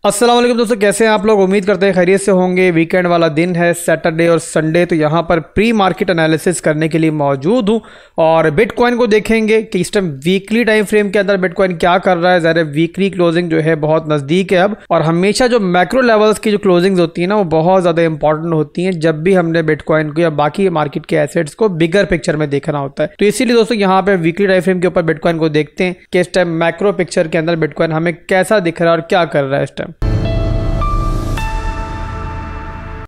अस्सलाम वालेकुम दोस्तों, कैसे हैं आप लोग। उम्मीद करते हैं खैरियत से होंगे। वीकेंड वाला दिन है, सैटरडे और संडे, तो यहाँ पर प्री मार्केट एनालिसिस करने के लिए मौजूद हूँ और बिटकॉइन को देखेंगे कि इस टाइम वीकली टाइम फ्रेम के अंदर बिटकॉइन क्या कर रहा है। ज़रा वीकली क्लोजिंग जो है बहुत नज़दीक है अब, और हमेशा जो मैक्रो लेवल्स की जो क्लोजिंग्स होती है ना, वो बहुत ज़्यादा इंपॉर्टेंट होती हैं जब भी हमने बिटकॉइन को या बाकी मार्केट के एसेट्स को बिगर पिक्चर में देखना होता है। तो इसीलिए दोस्तों यहाँ पे वीकली टाइम फ्रेम के ऊपर बिटकॉइन को देखते हैं कि इस टाइम मैक्रो पिक्चर के अंदर बिटकॉइन हमें कैसा दिख रहा है और क्या कर रहा है इस टाइम।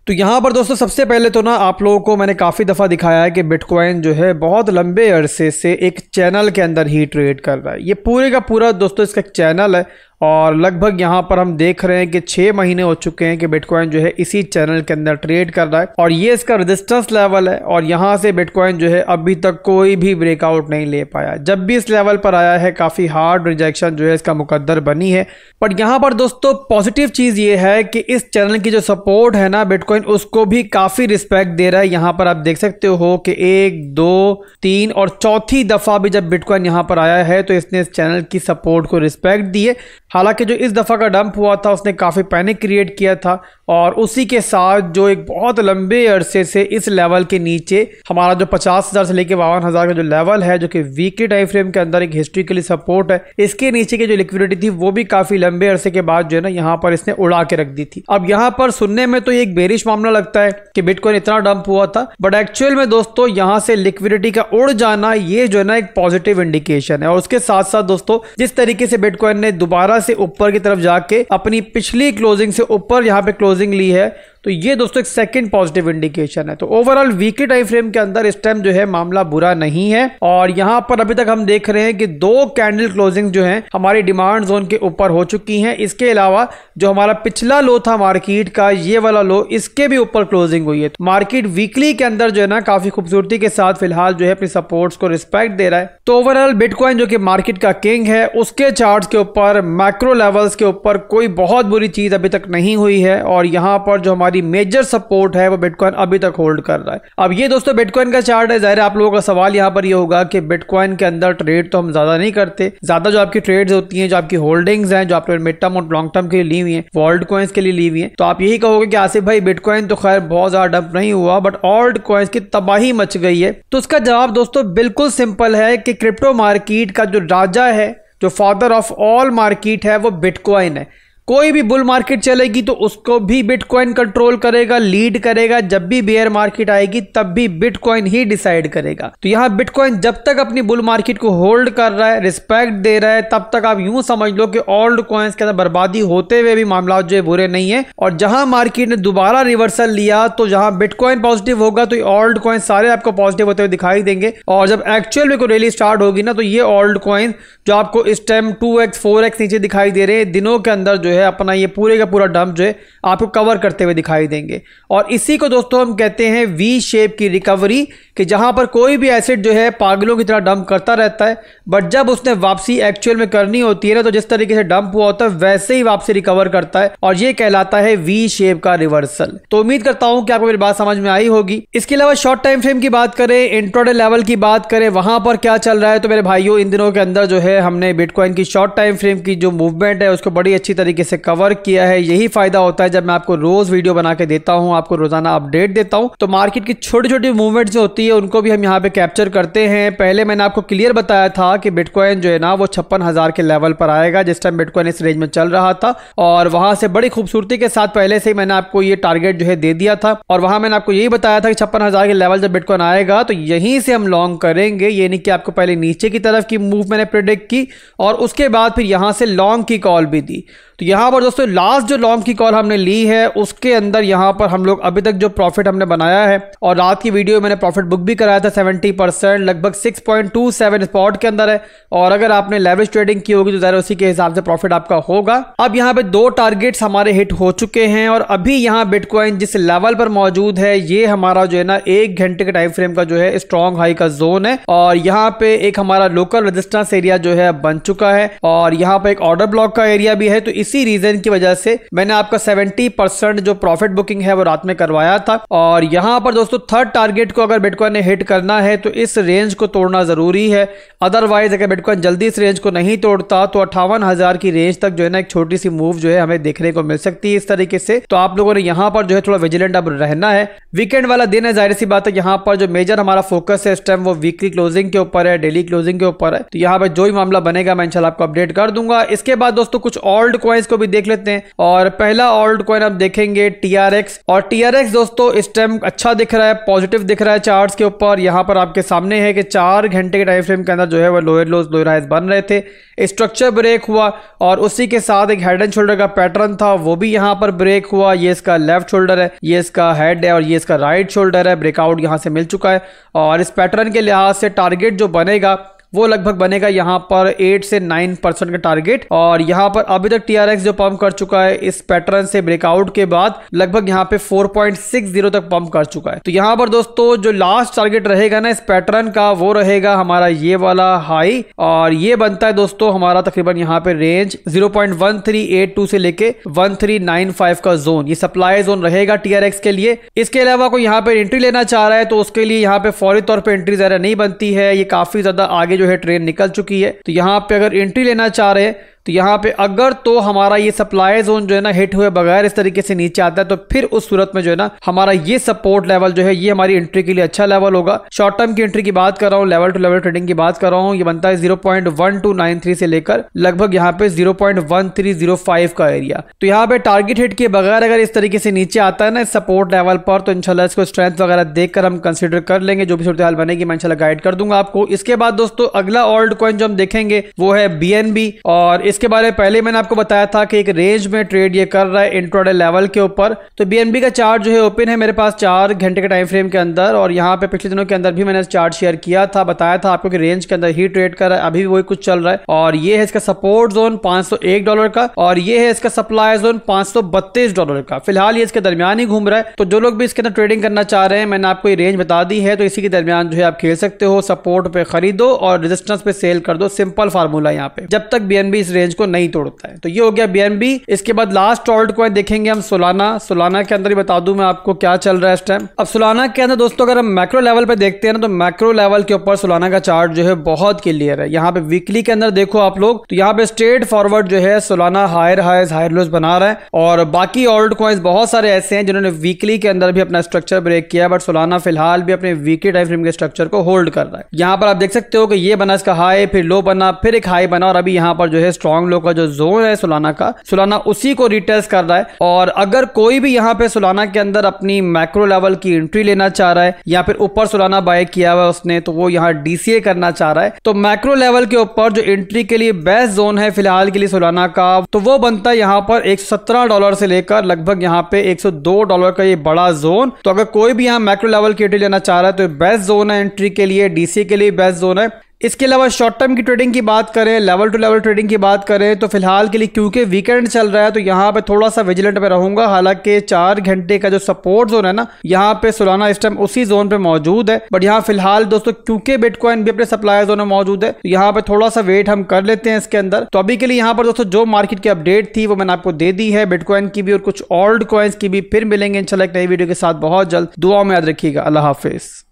तो यहाँ पर दोस्तों सबसे पहले तो ना आप लोगों को मैंने काफ़ी दफ़ा दिखाया है कि बिटकॉइन जो है बहुत लंबे अरसे से एक चैनल के अंदर ही ट्रेड कर रहा है। ये पूरे का पूरा दोस्तों इसका एक चैनल है और लगभग यहाँ पर हम देख रहे हैं कि 6 महीने हो चुके हैं कि बिटकॉइन जो है इसी चैनल के अंदर ट्रेड कर रहा है और ये इसका रेजिस्टेंस लेवल है और यहाँ से बिटकॉइन जो है अभी तक कोई भी ब्रेकआउट नहीं ले पाया। जब भी इस लेवल पर आया है काफ़ी हार्ड रिजेक्शन जो है इसका मुकद्दर बनी है। पर यहाँ पर दोस्तों पॉजिटिव चीज़ ये है कि इस चैनल की जो सपोर्ट है ना, बिटकॉइन उसको भी काफ़ी रिस्पेक्ट दे रहा है। यहाँ पर आप देख सकते हो कि 1, 2, 3 और चौथी दफ़ा भी जब बिटकॉइन यहाँ पर आया है तो इसने इस चैनल की सपोर्ट को रिस्पेक्ट दी है। हालांकि जो इस दफ़ा का डंप हुआ था उसने काफ़ी पैनिक क्रिएट किया था और उसी के साथ जो एक बहुत लंबे अरसे से इस लेवल के नीचे हमारा जो 50,000 से लेकर 52,000 का जो लेवल है, जो कि वीकली टाइम फ्रेम के अंदर एक हिस्ट्रिकली सपोर्ट है, इसके नीचे की जो लिक्विडिटी थी वो भी काफ़ी लंबे अरसे के बाद जो है ना यहाँ पर इसने उड़ा के रख दी थी। अब यहाँ पर सुनने में तो ये एक बेरिश मामला लगता है कि बिटकॉइन इतना डंप हुआ था, बट एक्चुअल में दोस्तों यहाँ से लिक्विडिटी का उड़ जाना ये जो है ना एक पॉजिटिव इंडिकेशन है। और उसके साथ साथ दोस्तों जिस तरीके से बिटकॉइन ने दोबारा से ऊपर की तरफ जाके अपनी पिछली क्लोजिंग से ऊपर यहाँ पे क्लोजिंग ली है, तो ये दोस्तों एक सेकंड पॉजिटिव इंडिकेशन है। तो ओवरऑल वीकली टाइम फ्रेम के अंदर इस टाइम जो है मामला बुरा नहीं है और यहाँ पर अभी तक हम देख रहे हैं कि 2 कैंडल क्लोजिंग जो है हमारी डिमांड जोन के ऊपर हो चुकी हैं। इसके अलावा जो हमारा पिछला लो था मार्केट का, ये वाला लो, इसके भी ऊपर क्लोजिंग हुई है। तो मार्केट वीकली के अंदर जो है ना काफी खूबसूरती के साथ फिलहाल जो है अपनी सपोर्ट्स को रिस्पेक्ट दे रहा है। तो ओवरऑल बिटकॉइन जो कि मार्केट का किंग है, उसके चार्ट्स के ऊपर मैक्रो लेवल्स के ऊपर कोई बहुत बुरी चीज अभी तक नहीं हुई है और यहाँ पर जो हमारी मेजर सपोर्ट है वो बिटकॉइन अभी तक होल्ड कर रहा है। अब ये दोस्तों बिटकॉइन का चार्ट है। जाहिर है आप लोगों का सवाल यहाँ पर ये होगा कि बिटकॉइन के अंदर ट्रेड तो हम ज्यादा नहीं करते, ज्यादा जो आपकी ट्रेड्स होती हैं, जो आपकी होल्डिंग्स हैं, जो आपने मिड टर्म और लॉन्ग टर्म के लिए ली हुई हैं, वो ऑल्ट कॉइन्स के लिए ली हुई हैं। तो आप यही कहोगे कि आसिफ भाई बिटकॉइन तो खैर बहुत ज्यादा डंप नहीं हुआ, बट ऑल्ट कॉइन्स की तबाही मच गई है। तो उसका जवाब दोस्तों बिल्कुल सिंपल है कि क्रिप्टो मार्केट का जो राजा है, जो फादर ऑफ ऑल मार्केट है, वो बिटकॉइन है। कोई भी बुल मार्केट चलेगी तो उसको भी बिटकॉइन कंट्रोल करेगा, लीड करेगा। जब भी बेयर मार्केट आएगी तब भी बिटकॉइन ही डिसाइड करेगा। तो यहाँ बिटकॉइन जब तक अपनी बुल मार्केट को होल्ड कर रहा है, रिस्पेक्ट दे रहा है, तब तक आप यूं समझ लो कि ऑल्ट कॉइन्स के अंदर बर्बादी होते हुए भी मामला जो है बुरे नहीं है। और जहां मार्केट ने दोबारा रिवर्सल लिया तो जहां बिटकॉइन पॉजिटिव होगा तो ऑल्ट कॉइन सारे आपको पॉजिटिव होते हुए दिखाई देंगे। और जब एक्चुअल में कोई रैली स्टार्ट होगी ना, तो ये ऑल्ट कॉइन जो आपको इस टाइम 2x 4x नीचे दिखाई दे रहे हैं, दिनों के अंदर जो है अपना ये पूरे का पूरा डंप जो है आपको कवर करते हुए दिखाई देंगे। और इसी को दोस्तों हम कहते हैं वी शेप की रिकवरी, कि जहां पर कोई भी एसेट जो है पागलों की तरह डंप करता रहता है, बट जब उसने वापसी एक्चुअल में करनी होती है ना, तो जिस तरीके से डंप हुआ होता है वैसे ही वापसी रिकवर करता है और ये कहलाता है वी शेप का रिवर्सल। तो उम्मीद करता हूं कि आपको मेरी बात समझ में आई होगी। इसके अलावा शॉर्ट टाइम फ्रेम की बात करें, इंट्राडे लेवल की बात करें, वहां पर क्या चल रहा है, तो मेरे भाइयों इन दिनों के अंदर जो है हमने बिटकॉइन की शॉर्ट टाइम फ्रेम की जो मूवमेंट है उसको बड़ी अच्छी तरीके से कवर किया है। यही फायदा होता है जब मैं आपको रोज वीडियो बना के देता हूं, आपको रोजाना अपडेट देता हूं, तो मार्केट की छोटी छोटी मूवमेंट जो होती है उनको भी हम यहाँ पे कैप्चर करते हैं। पहले मैंने आपको क्लियर बताया था कि बिटकॉइन जो है ना वो 56,000 के लेवल पर आएगा, जिस टाइम बिटकॉइन इस रेंज में चल रहा था, और वहां से बड़ी खूबसूरती के साथ पहले से ही मैंने आपको ये टारगेट जो है दे दिया था। और वहां मैंने आपको यही बताया था कि 56,000 के लेवल जब बिटकॉइन आएगा तो यहीं से हम लॉन्ग करेंगे। ये नहीं कि आपको पहले नीचे की तरफ की मूव मैंने प्रेडिक्ट की और उसके बाद फिर यहां से लॉन्ग की कॉल भी दी। तो यहाँ पर दोस्तों लास्ट जो लॉन्ग की कॉल हमने ली है उसके अंदर यहाँ पर हम लोग अभी तक जो प्रॉफिट हमने बनाया है, और रात की वीडियो मैंने प्रॉफिट बुक भी कराया था 70%, लगभग 6.27 स्पॉट के अंदर है। और अगर आपने लेवरेज ट्रेडिंग की होगी तो ज़रा उसी के हिसाब से प्रॉफिट आपका होगा। अब यहाँ पे 2 टारगेट्स हमारे हिट हो चुके हैं और अभी यहाँ बिटकॉइन जिस लेवल पर मौजूद है ये हमारा जो है ना 1 घंटे के टाइम फ्रेम का जो है स्ट्रॉन्ग हाई का जोन है। और यहाँ पे एक हमारा लोकल रेजिस्टेंस एरिया जो है बन चुका है और यहाँ पे एक ऑर्डर ब्लॉक का एरिया भी है। तो इसी इसी रीजन की वजह से मैंने आपका 70% जो प्रॉफिट बुकिंग है वो रात में करवाया था। और यहां पर दोस्तों थर्ड टारगेट को अगर बिटकॉइन ने हिट करना है तो इस रेंज को तोड़ना जरूरी है। अदरवाइज अगर बिटकॉइन जल्दी इस रेंज को नहीं तोड़ता तो 58,000 की रेंज तक जो है ना एक छोटी सी मूव जो है हमें देखने को मिल सकती है इस तरीके से। तो आप लोगों ने यहां पर जो है थोड़ा विजिलेंट अब रहना है। वीकेंड वाला दिन है, जाहिर सी बात है यहां पर जो मेजर हमारा फोकस है इस टाइम वो वीकली क्लोजिंग के ऊपर है, डेली क्लोजिंग के ऊपर है। तो यहां पर जो ही मामला बनेगा मैं इंशाल्लाह आपको अपडेट कर दूंगा। इसके बाद दोस्तों कुछ ऑल्ट कॉइन्स को भी देख लेते हैं और पहला ऑल्ट कॉइन आप देखेंगे TRX। और TRX दोस्तों इस टाइम अच्छा दिख रहा है, पॉजिटिव दिख रहा है चार्ट्स के ऊपर। यहां पर आपके सामने है कि 4 घंटे के टाइम फ्रेम के अंदर जो है वो लोअर लोज लोअर हाइज बन रहे थे, स्ट्रक्चर ब्रेक हुआ और उसी के साथ एक हेड एंड शोल्डर का पैटर्न था वो भी यहां पर ब्रेक हुआ। ये इसका लेफ्ट शोल्डर है, ये इसका हेड है और ये इसका राइट शोल्डर है। ब्रेकआउट यहां से मिल चुका है और इस पैटर्न के लिहाज से टारगेट जो बनेगा वो लगभग बनेगा यहाँ पर 8 से 9% का टारगेट। और यहाँ पर अभी तक TRX जो पंप कर चुका है इस पैटर्न से ब्रेकआउट के बाद लगभग यहाँ पे 4.60 तक पंप कर चुका है। तो यहाँ पर दोस्तों जो लास्ट टारगेट रहेगा ना इस पैटर्न का वो रहेगा हमारा ये वाला हाई और ये बनता है दोस्तों हमारा तकरीबन यहाँ पे रेंज 0.1382 से लेके 1395 का जोन, ये सप्लाई जोन रहेगा TRX के लिए। इसके अलावा कोई यहाँ पे एंट्री लेना चाह रहा है तो उसके लिए यहाँ पे फौरी तौर पे एंट्री जरा नहीं बनती है, ये काफी ज्यादा आगे जो है ट्रेन निकल चुकी है। तो यहां पे अगर एंट्री लेना चाह रहे हैं तो यहाँ पे अगर तो हमारा ये सप्लाई जोन जो है ना हिट हुए बगैर इस तरीके से नीचे आता है तो फिर उस सूरत में जो है ना हमारा ये सपोर्ट लेवल जो है ये हमारी एंट्री के लिए अच्छा लेवल होगा। शॉर्ट टर्म की एंट्री की बात कर रहा हूँ, लेवल टू लेवल ट्रेडिंग की बात कर रहा हूँ, ये बनता है 0.1293 से लेकर लगभग यहाँ पे 0.1305 का एरिया। तो यहाँ पे टारगेट हिट के बगैर अगर इस तरीके से नीचे आता है ना सपोर्ट लेवल पर तो इंशाल्लाह इसको स्ट्रेंथ वगैरह देखकर हम कंसिडर कर लेंगे, जो भी सूरत हाल बनेगी मैं इंशाल्लाह गाइड कर दूंगा आपको। इसके बाद दोस्तों अगला ऑल्ट कॉइन जो हम देखेंगे वो है BNB और इसके बारे में पहले मैंने आपको बताया था कि एक रेंज में ट्रेड ये कर रहा है इंट्राडे लेवल के ऊपर। तो BNB का चार्ट जो है ओपन है मेरे पास 4 घंटे के टाइम फ्रेम के अंदर और यहाँ पे पिछले दिनों के अंदर भी मैंने चार्ट शेयर किया था, बताया था आपको कि रेंज के अंदर ही ट्रेड कर रहा है, अभी भी वही कुछ चल रहा है। और ये है इसका सपोर्ट जोन $501 का और ये है इसका सप्लाई जोन $532 का। फिलहाल ये इसके दरमियान ही घूम रहा है। तो जो लोग भी इसके अंदर ट्रेडिंग करना चाह रहे हैं मैंने आपको ये रेंज बता दी है, तो इसी के दरमियान जो है आप खेल सकते हो। सपोर्ट पे खरीदो और रेजिस्टेंस पे सेल कर दो, सिंपल फार्मूला यहाँ पे, जब तक BNB इस रेंज को नहीं तोड़ता है। तो ये हो गया BNB। इसके बाद लास्ट ऑल्ट कॉइन देखेंगे हम सोलाना के अंदर ही बता दूं मैं आपको क्या चल रहा है इस टाइम। अब सोलाना के अंदर दोस्तों अगर हम मैक्रो लेवल पे देखते हैं ना तो मैक्रो लेवल के ऊपर सोलाना का चार्ट जो है बहुत क्लियर है। यहाँ पे वीकली के अंदर देखो आप लोग तो यहाँ पे स्ट्रेट फॉरवर्ड जो है Solana higher highs higher lows बना रहा है और बाकी ऑल्ट कॉइन्स बहुत सारे ऐसे हैं जिन्होंने वीकली के अंदर भी अपना स्ट्रक्चर ब्रेक किया, बट सोलाना फिलहाल भी अपने वीकली टाइम फ्रेम के स्ट्रक्चर को होल्ड कर रहा है। यहाँ पर आप देख सकते हो कि ये बना इसका हाई, फिर लो बना, फिर एक हाई बना और अभी यहाँ पर जो है स्ट्रॉन्ग लो का जो जोन है सोलाना उसी को रिटेस्ट कर रहा है। और अगर कोई भी यहाँ पे सोलाना के अंदर अपनी मैक्रो लेवल की एंट्री लेना चाह रहा है या फिर ऊपर सोलाना बाय किया हुआ उसने तो वो यहाँ DCA करना चाह रहा है, तो मैक्रो लेवल के ऊपर जो एंट्री के लिए बेस्ट जोन है फिलहाल के लिए सोलाना का तो वो बनता है यहाँ पर $117 से लेकर लगभग यहाँ पे $102 का ये बड़ा जोन। तो अगर कोई भी यहाँ मैक्रो लेवल की एंट्री लेना चाह रहा है तो बेस्ट जोन है एंट्री के लिए, DCA के लिए बेस्ट जोन है। इसके अलावा शॉर्ट टर्म की ट्रेडिंग की बात करें, लेवल टू लेवल ट्रेडिंग की बात करें तो फिलहाल के लिए क्योंकि वीकेंड चल रहा है तो यहाँ पे थोड़ा सा विजिलेंट पे रहूंगा। हालांकि 4 घंटे का जो सपोर्ट जोन है ना यहाँ पे सोलाना इस टाइम उसी जोन पे मौजूद है, बट यहाँ फिलहाल दोस्तों क्योंकि बिटकॉइन भी अपने सप्लाई जोन में मौजूद है तो यहाँ पे थोड़ा सा वेट हम कर लेते हैं इसके अंदर। तो अभी के लिए यहाँ पर दोस्तों जो मार्केट की अपडेट थी वो मैंने आपको दे दी है, बिटकॉइन की भी और कुछ ऑल्ट कॉइन्स की भी। फिर मिलेंगे इंशाल्लाह एक नई वीडियो के साथ बहुत जल्द। दुआ में याद रखिएगा। अल्लाह हाफिज।